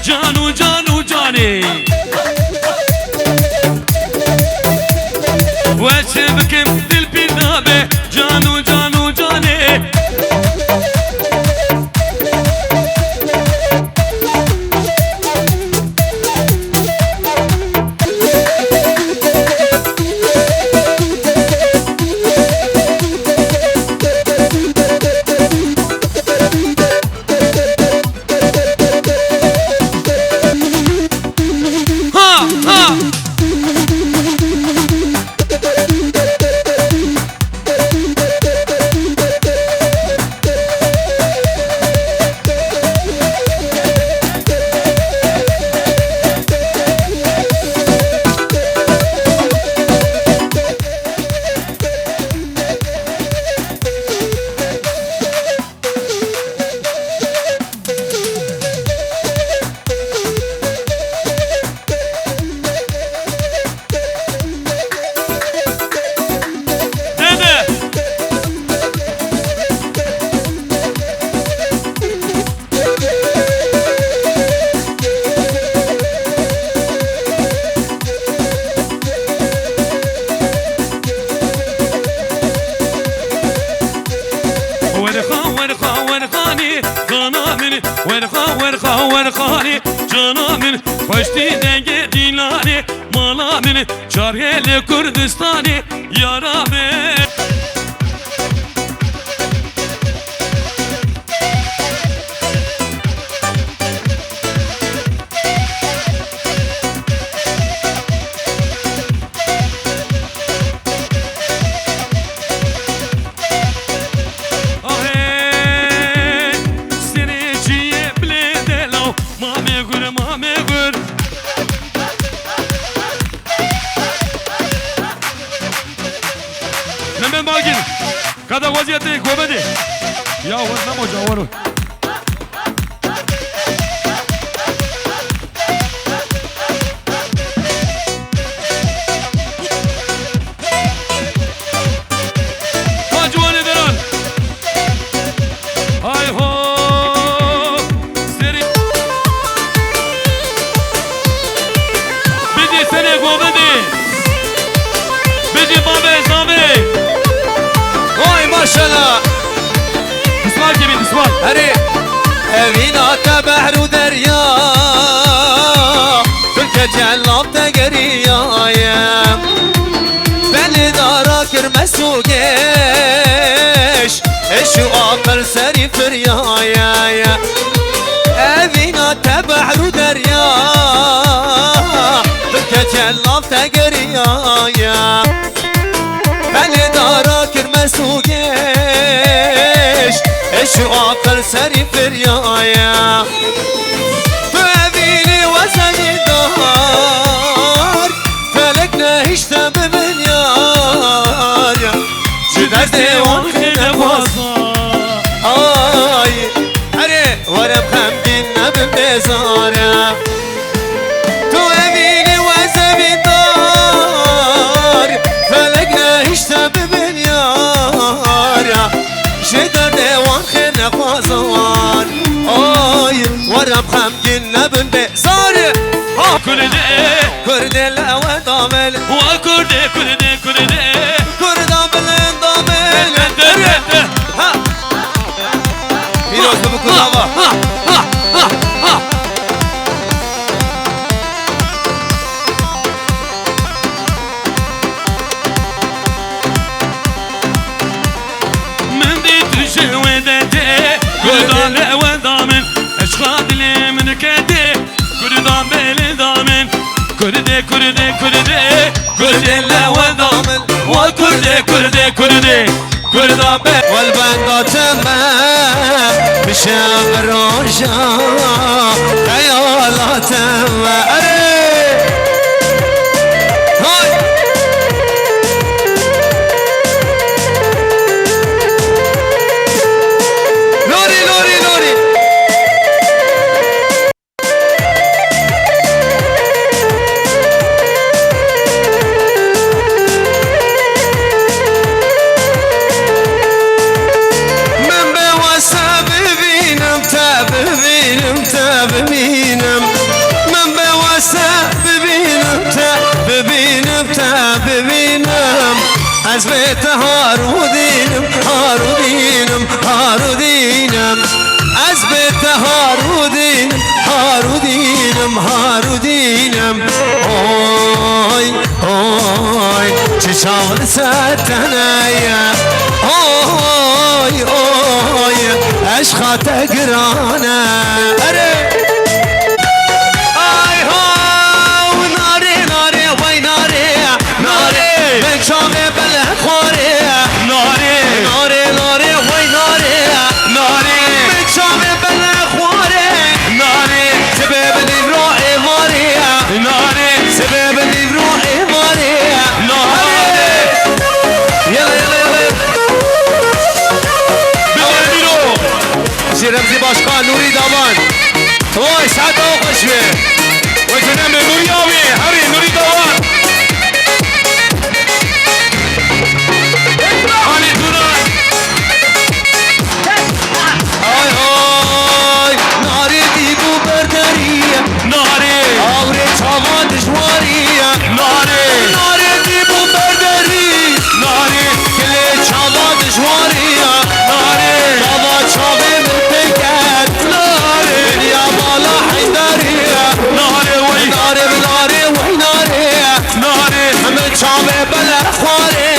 جانو جانو جاني واسبكم دل بنابه جانو جانو جاني ورخاني جانا من خوشتی دنگ دینانی مالا من چارهل کردستانی یارا من من باقين كذا وزيتي كوبدي يا ورنا مجاورو واجواني دران هاي هو سري بدي سنة كوبدي بدي بابي زامي ماشاءالله اسمع جميل اسمع هري هذينا بحر ودريا تركة جلاب تقريا يا بلي دارك المسوقيش ايشو اقل سري فريا يا هذينا بحر ودريا تركة جلاب تقريا يا بلي دارك المسوقيش ايشو اقل سري فريايا فهذيني وزني دار فلكنا هشتم مليار شدردي وانخينا بوصا اي هري وانا بخمدين نبن بزارا فهذيني وزني دار فلكنا هشتم مليار شدردي وانخينا بوصا اي وانا بخمدين نبن بزارا كردي الأوادامل وكردي كردي كردي كردامل اندامل ها فيروز بكردابا من دي تشويدتي كردان الأوادامل اشخاص لي من كدي كردان بالدامن كردي كردي كردي كردي الأوادامل وكردي كردي كردي كردان والبندا تمام بشام روشا خيالا تمام تابعينم ببینم از بیت هارودینم هارودینم هارودینم از بیت هارودینم هارودینم هارودینم اوی اوی چشام ستنایا اوی اوی عشقات گرانه اره شامه بله خواره ناره ناره ناره وای ناره ناره شامه بله خواره ناره سبب دیورو ایماره ناره سبب دیورو ایماره ناره یلا یلا یلا بگیرو رمزی باشقان نوری دامان وای ساعت ها خوشبه وای تنم نوری آوی هری نوری دامان شامه بلا خواره